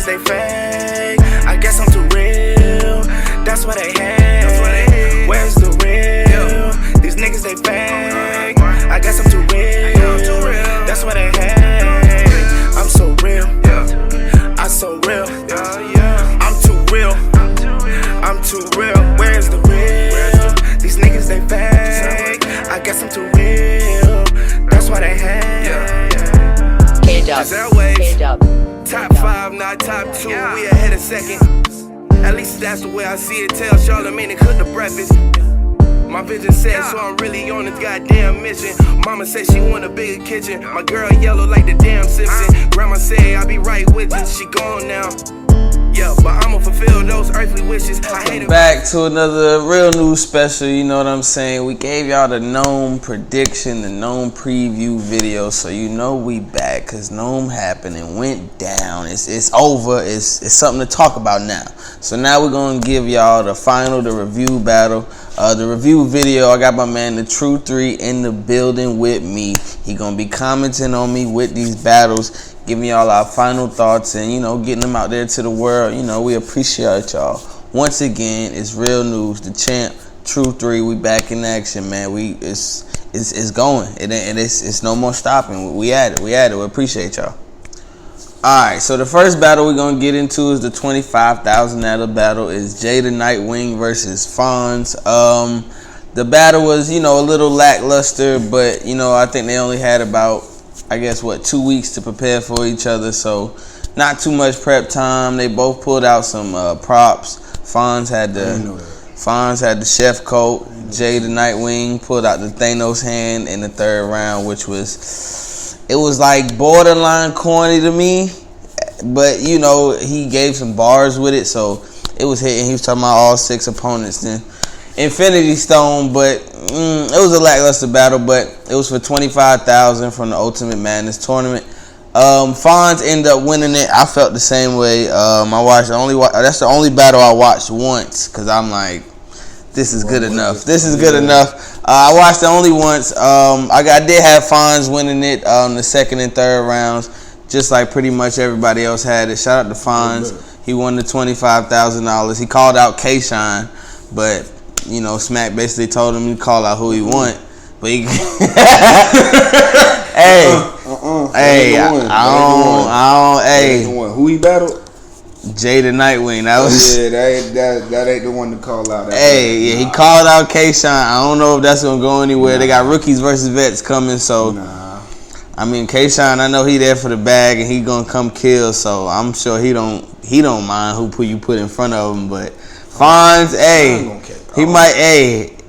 they fake. I guess I'm too real. That's why they hate. Where's the real? These niggas they fake. I guess I'm too real. That's why they hate. I'm so real. I'm so real. I'm too real. I'm too real. Where's the real? These niggas they fake. I guess I'm too real. That's why they hate. Justairwaves, top 5, not top 2. We ahead a second. At least that's the way I see it. Tell Charlamagne to cook the breakfast. My vision said, so I'm really on this goddamn mission. Mama said she want a bigger kitchen. My girl yellow like the damn Simpson. Grandma said I be right with you. She gone now. Yeah, but I'ma fulfill those earthly wishes. I hate it. Back to another real news special, you know what I'm saying? We gave y'all the N.O.M.E prediction, the N.O.M.E preview video, so you know we back, because N.O.M.E happened and went down. It's over. It's something to talk about now. So now we're going to give y'all the review battle. The review video, I got my man, the True 3, in the building with me. He going to be commenting on me with these battles, giving y'all our final thoughts and, you know, getting them out there to the world. You know, we appreciate y'all. Once again, it's real news. The champ, True 3, we back in action, man. It's going. It's no more stopping. We at it. We appreciate y'all. Alright, so the first battle we're going to get into is the $25,000 battle. Is Jay the Nightwing versus Fonz. The battle was, you know, a little lackluster, but, you know, I think they only had about, I guess, 2 weeks to prepare for each other, so not too much prep time. They both pulled out some props. Fonz had the chef coat. Jay the Nightwing pulled out the Thanos hand in the third round, which was, it was like borderline corny to me, but, you know, he gave some bars with it, so it was hitting. He was talking about all 6 opponents then Infinity Stone, but it was a lackluster battle, but it was for $25,000 from the Ultimate Madness tournament. Fonz ended up winning it. I felt the same way. I watched that's the only battle I watched once, because I'm like, this is good enough. This is good enough. I watched it only once. I did have Fonz winning it the second and third rounds, just like pretty much everybody else had it. Shout out to Fonz. He won the $25,000. He called out K-Shine, but, you know, Smack basically told him to call out who he want. But he Who he battled? Jay the Nightwing. That was that ain't the one to call out. He called out K-Shine. I don't know if that's gonna go anywhere. Nah. They got rookies versus vets coming, so I mean, K-Shine, I know he there for the bag and he gonna come kill, so I'm sure he don't mind who you put in front of him. But Fonz, he might,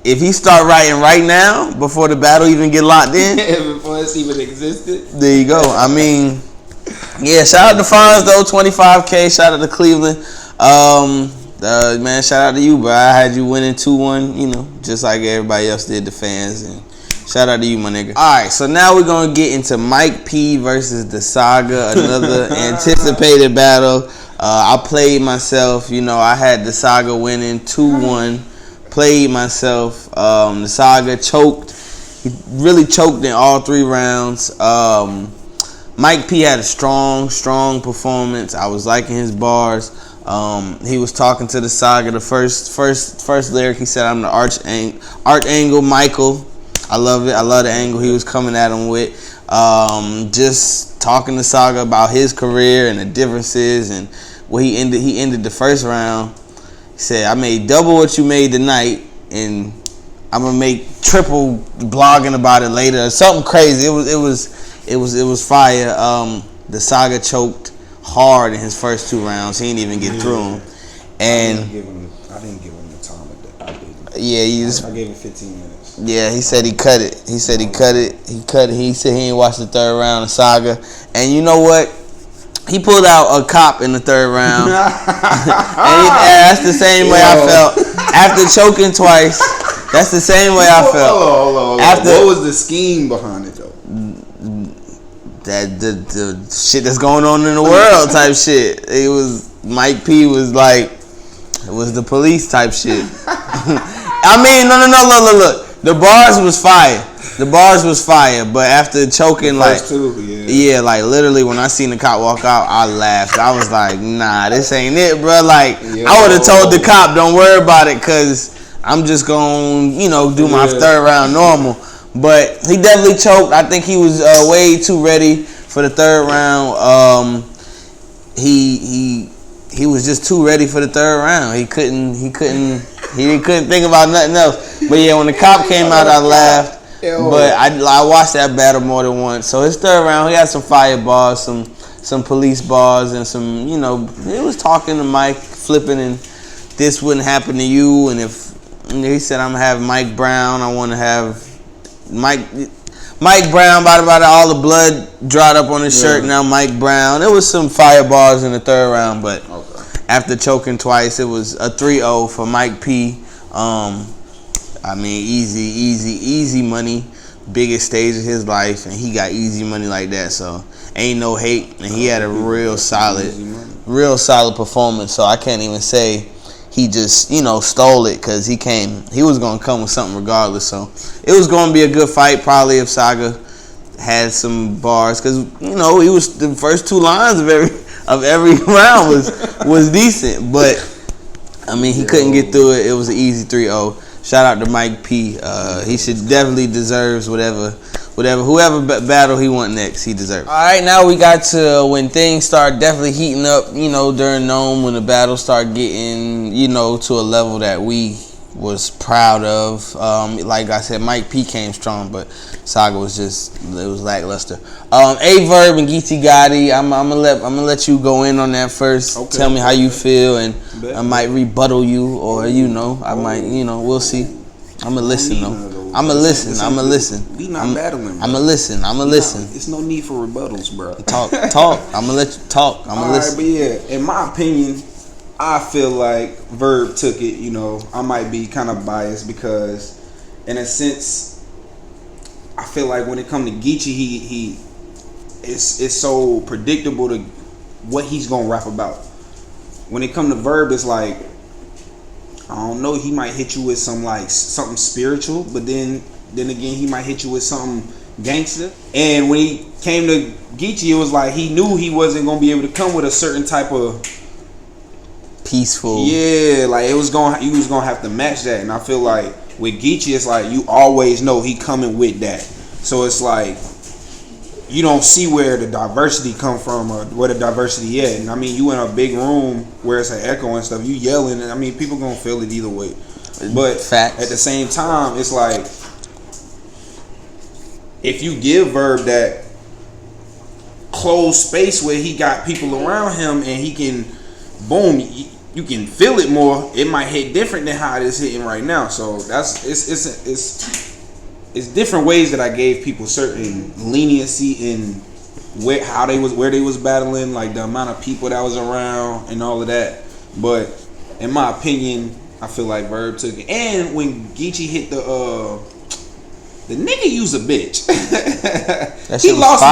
if he start writing right now, before the battle even get locked in, before it's even existed, there you go. I mean, yeah, shout out to Fonz though, $25K. Shout out to Cleveland. Man, shout out to you, bro. I had you winning 2-1, you know, just like everybody else did, the fans. And shout out to you, my nigga. All right, so now we're gonna get into Mike P versus the Saga, another anticipated battle. I played myself. You know, I had the Saga winning 2-1. Played myself. The Saga choked. He really choked in all 3 rounds. Mike P had a strong performance. I was liking his bars. He was talking to the Saga. The first lyric, he said, "I'm the Archangel Michael." I love it. I love the angle he was coming at him with. Just talking to Saga about his career and the differences and what he ended the first round. He said, "I made double what you made tonight, and I'm gonna make triple blogging about it later." Something crazy. It was fire. The Saga choked hard in his first 2 rounds. He didn't even get through him. And I didn't give him the time that I did. Yeah, I gave him 15 minutes. Yeah, he said he cut it. He said he cut it. He said he didn't watch the 3rd round of Saga. And you know what? He pulled out a cop in the 3rd round. And that's the same way I felt after choking twice. That's the same way I felt. Hold on. What was the scheme behind it though? That the shit that's going on in the world type shit. It was Mike P was like, it was the police type shit. I mean, no, look. The bars was fire. The bars was fire, but after choking, like, yeah, like literally when I seen the cop walk out, I laughed. I was like, nah, this ain't it, bro. Like, I would have told the cop, don't worry about it, cause I'm just gonna, do my third round normal. But he definitely choked. I think he was way too ready for the third round. He was just too ready for the third round. He couldn't think about nothing else. But yeah, when the cop came out, I laughed. But I watched that battle more than once. So his third round, he had some fire bars, some police bars, and some, he was talking to Mike, flipping, and this wouldn't happen to you. And he said, I'm gonna have Mike Brown. I want to have Mike Brown. About all the blood dried up on his shirt. Now Mike Brown. It was some fire bars in the third round, but after choking twice, it was a 3-0 for Mike P. I mean, easy money, biggest stage of his life, and he got easy money like that. So ain't no hate, and he had a real solid performance. So I can't even say he just stole it, because he was gonna come with something regardless. So it was gonna be a good fight, probably, if Saga had some bars, because he was the first two lines of every round was decent, but I mean, he couldn't get through it. It was an easy 3-0. Shout out to Mike P. He should definitely deserves whoever battle he want next, he deserves. All right, now we got to when things start definitely heating up, during N.O.M.E, when the battles start getting, to a level that we was proud of. Like I said, Mike P came strong, but Saga was it was lackluster. A-Verb and Geechee Gotti, I'm gonna let you go in on that first. Okay. Tell me how you feel, and I might rebuttal you, or I might, we'll see. I'm gonna listen though. I'm gonna listen. We not battling. Bro. I'm gonna listen. It's no need for rebuttals, bro. Talk. I'm gonna let you talk. I'm gonna listen. But yeah, in my opinion, I feel like Verb took it. I might be kind of biased because, in a sense, I feel like when it comes to Geechee, it's so predictable to what he's gonna rap about. When it comes to Verb, it's like, I don't know, he might hit you with something spiritual, but then again, he might hit you with something gangster. And when he came to Geechee, it was like he knew he wasn't gonna be able to come with a certain type of peaceful. Yeah, like he was gonna have to match that. And I feel like with Geechee, it's like you always know he coming with that. So it's like you don't see where the diversity come from or where the diversity at. And I mean, you in a big room where it's an echo and stuff, you yelling, and I mean, people gonna feel it either way. But facts. At the same time, it's like if you give Verb that closed space where he got people around him and he can, boom, you can feel it more. It might hit different than how it is hitting right now. So it's different ways that I gave people certain leniency in where they was battling, like the amount of people that was around and all of that. But in my opinion, I feel like Verb took it. And when Geechee hit the nigga used a bitch. He lost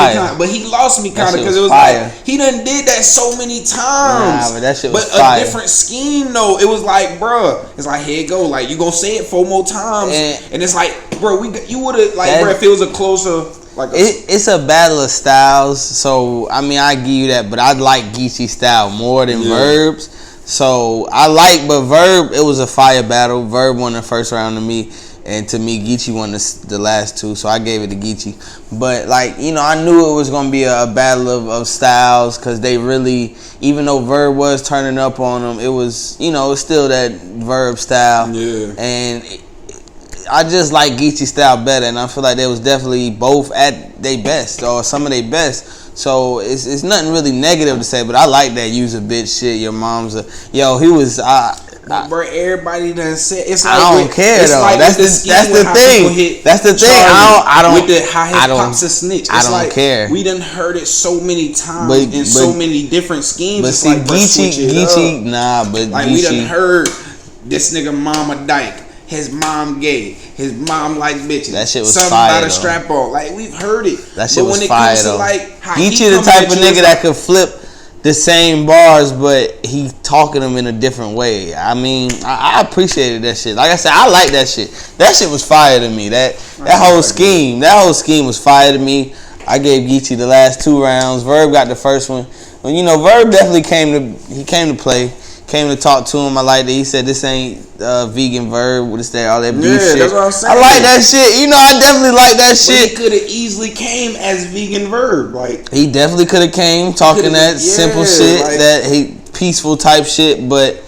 me kind of because it was fire. Like he done did that so many times. Nah, but that shit was fire. A different scheme though. It was like, bruh, it's like, here it go. Like you gonna say it 4 more times, and it's like, bro, you would have like, bro, if it was a closer. Like it's a battle of styles. So I mean, I give you that, but I like Geechee style more than Verb's. So but Verb, it was a fire battle. Verb won the first round to me. And to me, Geechee won the last two, so I gave it to Geechee. But, like, I knew it was going to be a battle of styles because they really, even though Verb was turning up on them, it was, it's still that Verb style. Yeah. And I just like Geechee style better, and I feel like they was definitely both at their best, or some of their best. So it's nothing really negative to say, but I like that use a bitch shit. Your mom's he was... bro, everybody done said it's like I don't care though. Like that's the thing. That's the thing. I don't. With how his pops a snitch. It's I don't care. We done heard it so many times in so many different schemes. But it's see, like, Geechee, nah. But like we done heard this nigga mama dyke. His mom gay. His mom like bitches. That shit was something fire. About a strap on. Like we've heard it. That shit but was when it fire comes though. To like how Geechee the type of nigga that could flip the same bars, but he talking them in a different way. I mean, I appreciated that shit. Like I said, I like that shit. That shit was fire to me. That whole scheme was fire to me. I gave Geechee the last 2 rounds. Verb got the first one. Well, you know, Verb definitely came to play. Came to talk to him. I like that. He said this ain't vegan Verb. What is that? All that beef shit. That's what I'm saying. I like that shit. You know, I definitely like that shit. But he could have easily came as vegan Verb. Like, he definitely could have came talking that simple shit, like, that peaceful type shit. But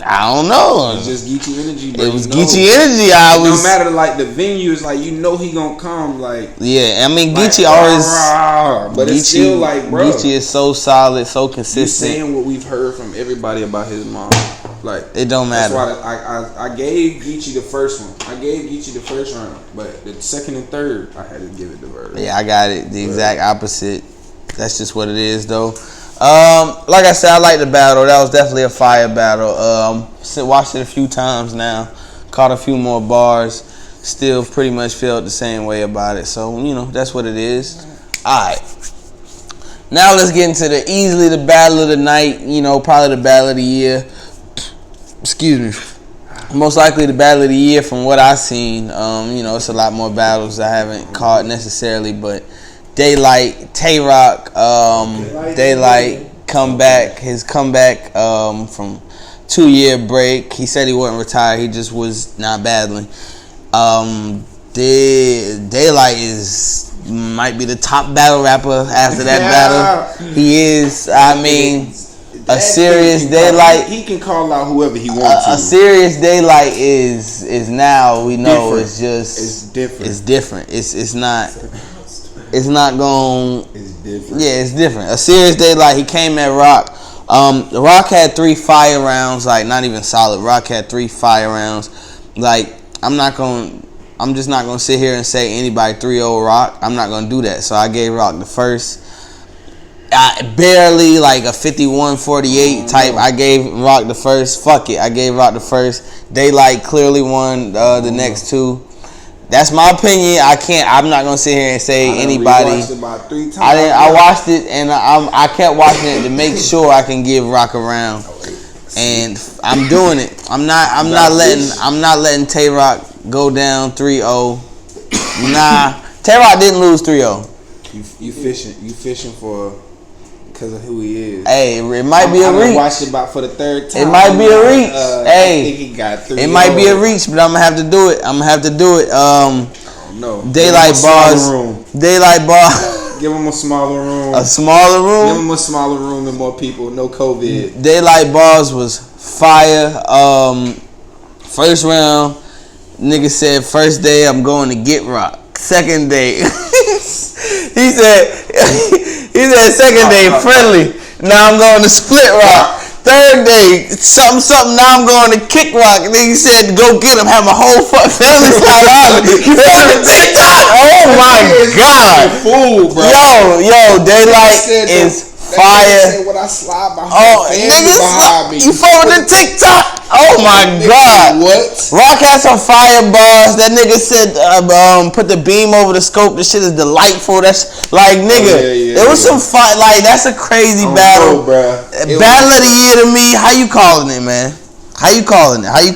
I don't know. It's just Geechee energy. Bro. It was Geechee energy. No matter like the venue is like, you know he gonna come. Like, yeah, I mean like, Geechee always. But it's still like, bro, Geechee is so solid, so consistent. You saying what we've heard from everybody about his mom. Like, it don't matter. That's why I gave Geechee the first one. I gave Geechee the first round, but the second and third I had to give it to Verb. Yeah, I got it. The exact opposite. That's just what it is, though. Like I said, I like the battle. That was definitely a fire battle. Watched it a few times now. Caught a few more bars. Still pretty much felt the same way about it. So, you know, that's what it is. Alright. Now let's get into easily the battle of the night. You know, probably the battle of the year. Excuse me. Most likely the battle of the year from what I've seen. You know, it's a lot more battles I haven't caught necessarily, but Daylight, Tay-Rock, Daylight his comeback from 2-year break. He said he wasn't retired, he just was not battling. Daylight might be the top battle rapper after that battle. He is, I mean, a serious Daylight. He can call out whoever he wants to. A serious Daylight is now, we know, different. it's just, it's different. It's different. It's not going. It's different. Yeah, it's different. A serious Daylight. He came at Rock. Rock had 3 fire rounds. Like, not even solid. Rock had 3 fire rounds. Like, I'm just not gonna sit here and say anybody 3-0 Rock. I'm not gonna do that. So I gave Rock the first. Barely like a 51-48 type. I gave Rock the first. Fuck it. I gave Rock the first. Daylight clearly won the next 2. That's my opinion. I'm not gonna sit here and say anybody. Watched it about 3 times. I watched it and I kept watching it to make sure I can give Rock a round, and I'm doing it. I'm not letting Tay-Rock go down 3-0. Nah, Tay-Rock didn't lose 3-0. You fishing for because of who he is. Hey, it might be a reach. I watched it about for the 3rd time. It might be a reach. Hey, I think he got 3. It might be a reach, but I'm gonna have to do it. No. Daylight bars. Daylight bar. Give him a smaller room. A smaller room. Give him a smaller room and more people. No COVID. Daylight bars was fire. First round, nigga said first day I'm going to get Rock. Second day, he said second day friendly. Now I'm going to split Rock. Third day, something. Now I'm going to kick Rock. And then he said, "Go get him." Have my whole family slide out. You on the TikTok? Oh my god! Fool, bro. Yo, Daylight is fire. When I slide my whole family behind me. You fuck with the TikTok? Oh my god! What? Rock had some fire bars. That nigga said, put the beam over the scope. This shit is delightful. That's like, nigga. There was some fire. Like, that's a crazy battle. Battle of the year to me. How you calling it, man? How you calling it? I'm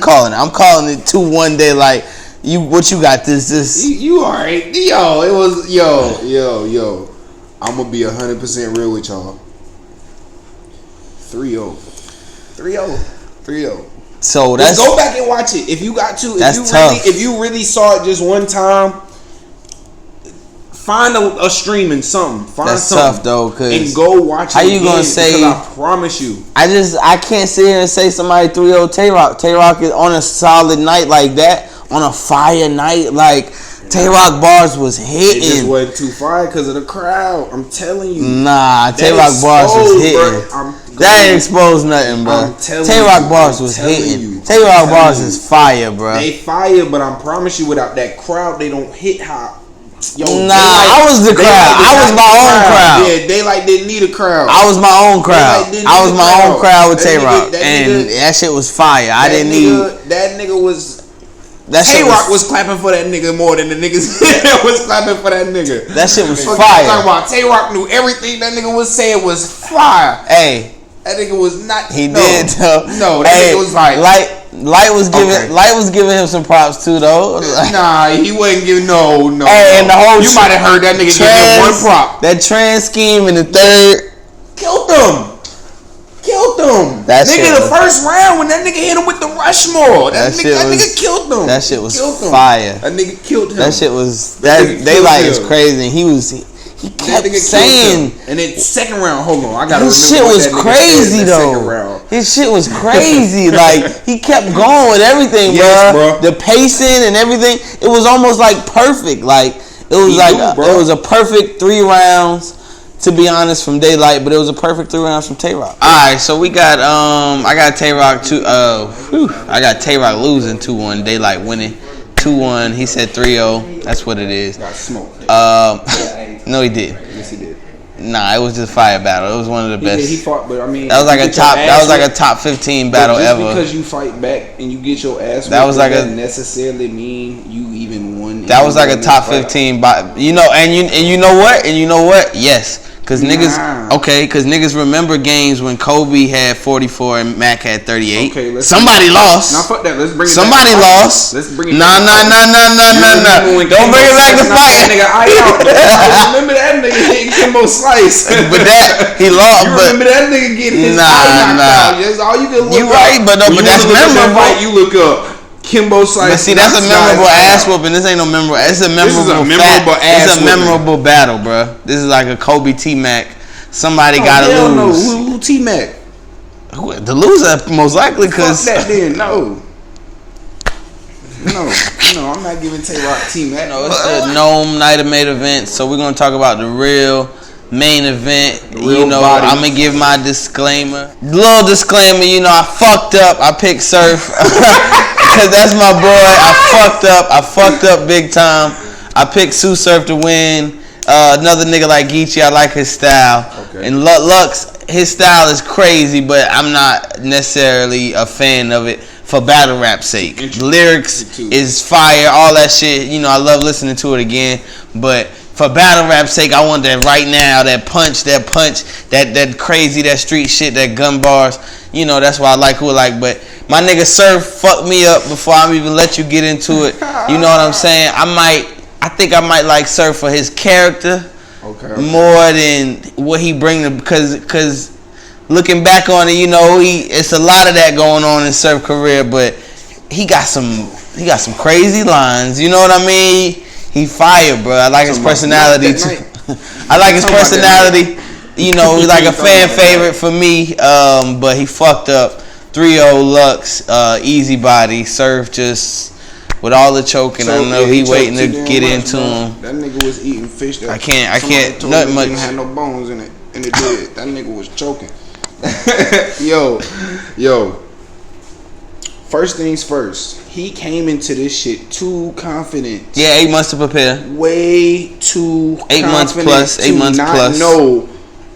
calling it 2-1 Daylight. What you got? This. You alright? Yo, it was yo. I'm gonna be 100% real with y'all. 3-0. So just go back and watch it if you got to. If you really saw it just one time, find a streaming something. Find something. Tough though, and go watch it. How you gonna say? Because I promise you, I can't sit here and say somebody 3-0 Tay-Rock. Tay-Rock is on a solid night like that, on a fire night like. Tay-Rock bars was hitting. It just wasn't too fire because of the crowd. I'm telling you. Nah, Tay-Rock bars was hitting. That ain't exposed nothing, bro. Tay-Rock bars was hitting. Tay-Rock bars is fire, bro. They fire, but I promise you, without that crowd, they don't hit hot. Yo, I was the crowd. I was my own crowd. Yeah, Daylight didn't need a crowd. I was my own crowd. I was my own crowd with Tay-Rock, and that shit was fire. I didn't need. That nigga was. Tay-Rock was clapping for that nigga more than the niggas that was clapping for that nigga. That shit was Fuck fire. Talking about Tay-Rock knew everything that nigga was saying was fire. Hey, that nigga was not. He did though. No, that nigga was like Light was giving him some props too though. Nah, he wasn't giving no. Hey, and the whole you might have heard that nigga give him one prop. That trans scheme in the third killed them. That nigga, the first round when that nigga hit him with the Rushmore, that nigga killed them. That shit was fire. That nigga killed him. That shit was Daylight is crazy. He kept saying, and then second round, hold on, I gotta his shit was crazy though. His shit was crazy. Like he kept going with everything, bro. The pacing and everything, it was almost like perfect. Like it was it was a perfect 3 rounds. To be honest, from Daylight, but it was a perfect 3 rounds from Tay-Rock. Alright, so we got I got Tay-Rock I got Tay-Rock losing 2-1, Daylight winning 2-1. He said 3-0. That's what it is. Got smoked. No, he did. Yes, he did. Nah, it was just fire battle. It was one of the best. He fought, but I mean, that was like a top 15 battle just ever. Because you fight back and you get your ass, that was like doesn't necessarily mean you even won. That was like a top 15, you know, and you know what? Yes. Cause niggas remember games when Kobe had 44 and Mac had 38. Okay, somebody lost. Now fuck that. Let's bring it somebody back lost. Let's bring it Nah. Don't bring it back to fight. Nigga, I remember that nigga hitting Kimbo Slice. But that he lost. You remember that nigga getting his eye knocked out? That's all you can look up. You right, but that's memorable. You look up Kimbo Slice. But see, that's a memorable ass whooping. This ain't no memorable. It's a memorable It's a memorable battle, bro. This is like a Kobe T-Mac. Somebody gotta lose. No, who T-Mac? The loser most likely, cause fuck that then. No, I'm not giving Tay-Rock T-Mac. No, it's the N.O.M.E night of main event. So we're gonna talk about the real main event. I'm gonna give my disclaimer. Little disclaimer, I fucked up. I picked Surf. Cause that's my boy. I fucked up big time. I picked Sue Surf to win. Another nigga like Geechee, I like his style. Okay. And Lux, his style is crazy, but I'm not necessarily a fan of it for battle rap sake. The lyrics is fire, all that shit. I love listening to it again. But for battle rap sake, I want that right now, that punch, that crazy, that street shit, that gun bars. That's why I like who I like. But my nigga Surf fucked me up before I even let you get into it. You know what I'm saying? I think I might like Surf for his character more than what he bring to, because looking back on it, it's a lot of that going on in Surf career, but he got some crazy lines. You know what I mean? He fire, bro. I like his personality too. I like his personality. He's like a fan favorite for me. But he fucked up. 3-0 Lux, easy body. Surf just with all the choking. I know he waiting to get into him. That nigga was eating fish. I can't. Nothing much. Didn't have no bones in it, and it did. That nigga was choking. Yo. First things first. He came into this shit too confident. Yeah, 8 months to prepare. Way too 8 months plus. 8 months plus. Know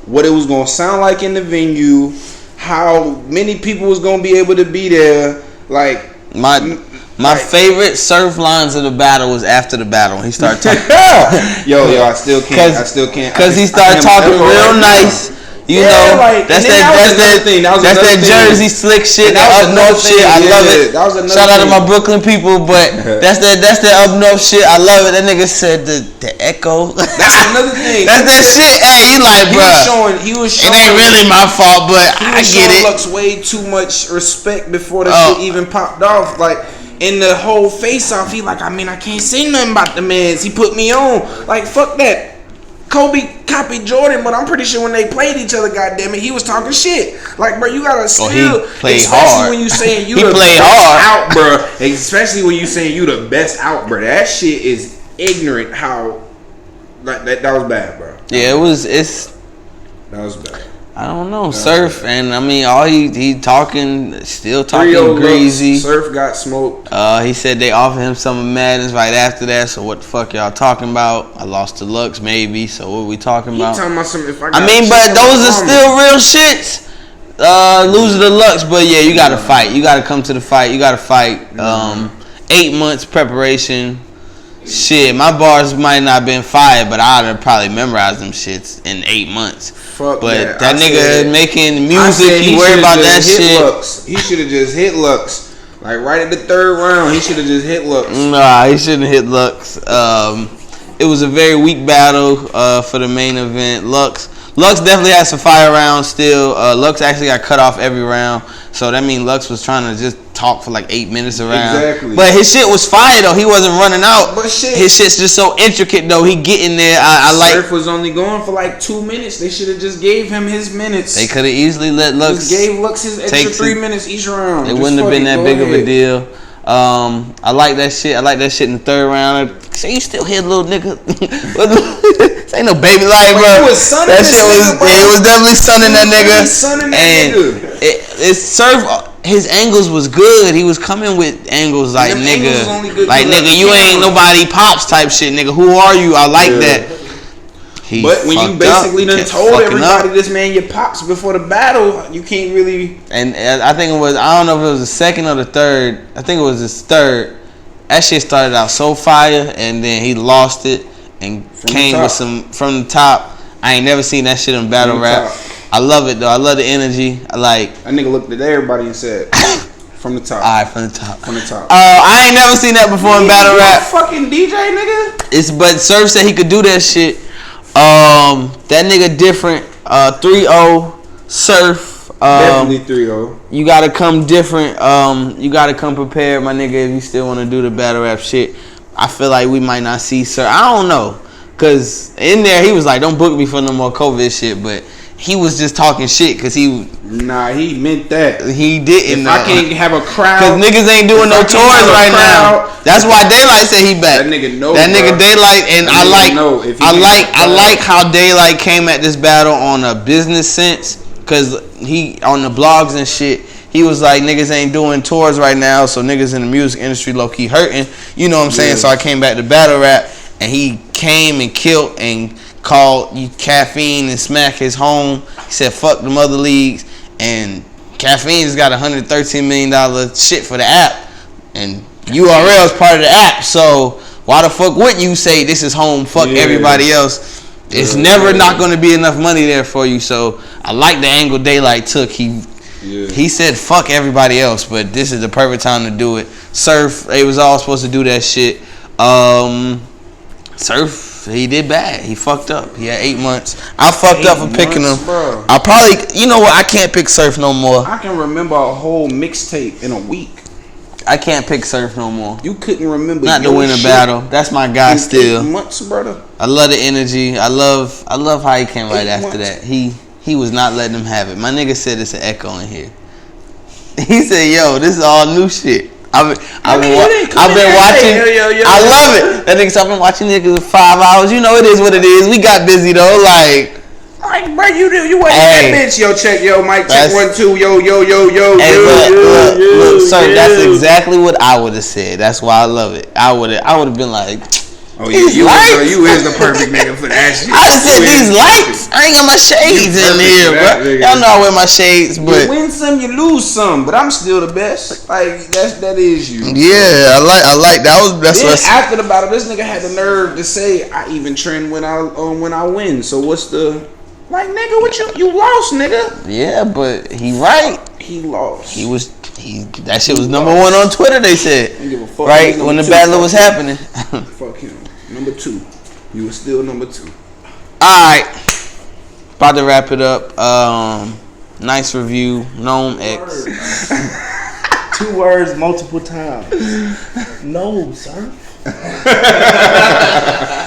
what it was gonna sound like in the venue. How many people was gonna be able to be there? Like my favorite Surf lines of the battle was after the battle when he started talking. yo, I still can't. Because he started talking real nice. That's that Jersey slick shit, that up north shit. I love it. Shout out to my Brooklyn people, but that's that up north shit. I love it. That nigga said the echo. That's another thing. That's that shit. Hey, you like, bro? He was showing. It ain't really my fault, but I get it. Lux way too much respect before the shit even popped off. Like in the whole face off, he like, I can't say nothing about the mans. He put me on. Like fuck that. Kobe copied Jordan, but I'm pretty sure when they played each other, goddamn it, he was talking shit. Like, bro, you gotta still, he played especially hard. when you saying you he the played best hard. out, bro. Especially when you saying you the best out, bro. That shit is ignorant. How like that was bad, bro. Yeah, that was bad. I don't know, Surf, and all he talking, still talking greasy. Surf got smoked. He said they offered him some of Madden's right after that. So what the fuck y'all talking about? I lost to Lux maybe. So what we talking about? Talking about some, if but those are still real shits. Losing to Lux, but yeah, you gotta fight. You gotta come to the fight. You gotta fight. 8 months preparation. Shit, my bars might not been fire, but I'd have probably memorized them shits in 8 months. Fuck but that nigga making music, he worried about that shit. Lux. He should have just hit Lux. Like right at the 3rd round, he should have just hit Lux. Nah, he shouldn't have hit Lux. It was a very weak battle for the main event. Lux definitely has some fire rounds still. Lux actually got cut off every round. So that means Lux was trying to just talk for like 8 minutes around. Exactly. But his shit was fire though. He wasn't running out. But shit, his shit's just so intricate though. He getting there. I like. Surf was only going for like 2 minutes. They should have just gave him his minutes. They could have easily let Lux. Just gave Lux his extra 3 minutes each round. It wouldn't have been that big of a deal. I like that shit. I like that shit in the 3rd round. So you still hit little nigga. This ain't no baby life, bro. That shit was definitely sunning that nigga. It Surf. His angles was good. He was coming with angles like nigga, you ain't nobody pops type shit, nigga. Who are you? I like that. But when you basically done told everybody this man your pops before the battle, you can't really. And I think it was, I don't know if it was the 2nd or the 3rd. I think it was his 3rd. That shit started out so fire, and then he lost it and came with some from the top. I ain't never seen that shit in battle rap. I love it though. I love the energy. I like. That nigga looked at everybody and said, "From the top." All right, from the top. From the top. I ain't never seen that before in battle rap. Fucking DJ nigga. But Surf said he could do that shit. That nigga different. 3-0 Surf. Definitely 3-0. You gotta come different. You gotta come prepared, my nigga. If you still want to do the battle rap shit, I feel like we might not see Surf. I don't know, cause in there he was like, "Don't book me for no more COVID shit," but he was just talking shit, cause he. Nah, he meant that. He didn't. If I can't have a crowd, cause niggas ain't doing no tours right now. That's why Daylight said he back. That nigga know. That nigga Daylight, and I like how Daylight came at this battle on a business sense, cause he on the blogs and shit. He was like, niggas ain't doing tours right now, so niggas in the music industry low key hurting. You know what I'm saying? So I came back to battle rap, and he came and killed and called Caffeine and Smack his home. He said, fuck them other leagues. And Caffeine's got $113 million shit for the app. And URL is part of the app. So why the fuck wouldn't you say this is home, fuck everybody else? It's never not going to be enough money there for you. So I like the angle Daylight took. He said fuck everybody else, but this is the perfect time to do it. Surf, they was all supposed to do that shit. Surf, he did bad. He fucked up. He had 8 months. I fucked up for picking him. Bro. I probably, you know what? I can't pick Surf no more. I can remember a whole mixtape in a week. I can't pick Surf no more. You couldn't remember. Not to win a battle. That's my guy still. 8 months, brother. I love the energy. I love how he came right after that. He was not letting them have it. My nigga said it's an echo in here. He said, "Yo, this is all new shit." I've been watching. I love it. That nigga, I've been watching niggas for 5 hours. You know it is what it is. We got busy though. Like, bro, you wasn't that bitch. Yo, check, yo, mic check 1 2. Yo. Look, sir, that's exactly what I would have said. That's why I love it. I would have been like, oh yeah, you is the perfect nigga for that shit. I said these lights. I ain't got my shades in here, bro. Y'all know I wear my shades, but you win some, you lose some. But I'm still the best. Like that is you. Yeah, I like that. That's then after the battle, this nigga had the nerve to say, "I even trend when I win." So what's the nigga? What you lost, nigga? Yeah, but he right. He lost. That shit was number 1 on Twitter. They said right when the battle was happening. Fuck him. Number 2. You were still number 2. Alright. About to wrap it up. Nice review. N.O.M.E. 2 words multiple times. No, sir.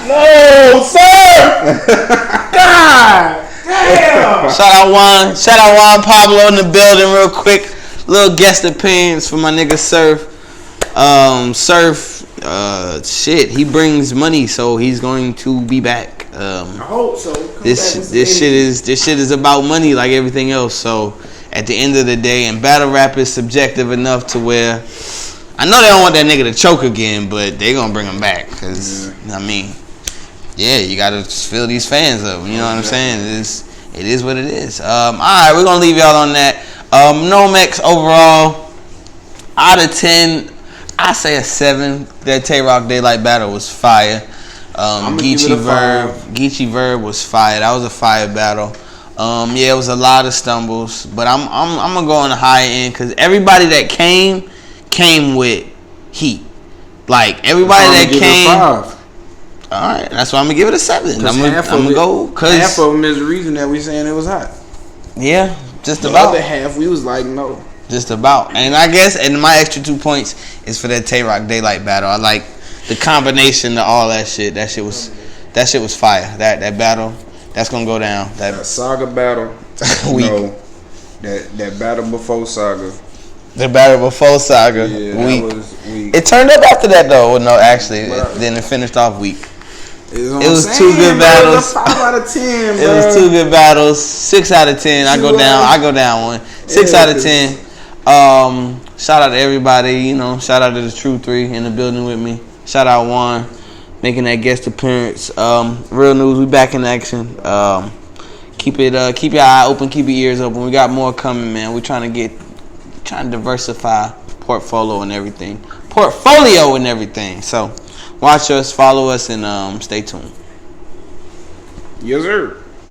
No, sir. God damn. Shout out Juan Pablo in the building real quick. Little guest appearance for my nigga Surf. Surf, shit, he brings money, so he's going to be back. I hope so. This shit is about money like everything else. So at the end of the day, and battle rap is subjective enough to where I know they don't want that nigga to choke again, but they gonna bring him back because I mean, yeah, you gotta fill these fans up. You know what I'm saying? It is what it is. All right, we're gonna leave y'all on that. N.O.M.E overall, out of 10, I say a 7. That Tay Rock Daylight battle was fire. Geechee Verb was fire. That was a fire battle. Yeah, it was a lot of stumbles, but I'm gonna go on the high end because everybody that came with heat. Like everybody that came. All right, that's why I'm gonna give it a 7. I'm gonna go because half of them is the reason that we saying it was hot. Yeah, just the about. The other half we was like no. Just about, and I guess, and my extra 2 points is for that Tay Rock Daylight battle. I like the combination of all that shit. That shit was fire. That battle, that's gonna go down. That Saga battle, weak. No, that battle before Saga. The battle before Saga, yeah, weak. That was weak. It turned up after that though. Well, no, actually, then it finished off weak. It was 2 good battles. 5 out of 10. It was 2 good battles. 6 out of 10. I go down 1. 6 out of 10. Shout out to everybody. You know, shout out to the True 3 in the building with me. Shout out Juan making that guest appearance. Real news, we back in action. Keep your eye open, keep your ears open. We got more coming, man. We're trying to diversify portfolio and everything. So watch us, follow us, and stay tuned. Yes, sir.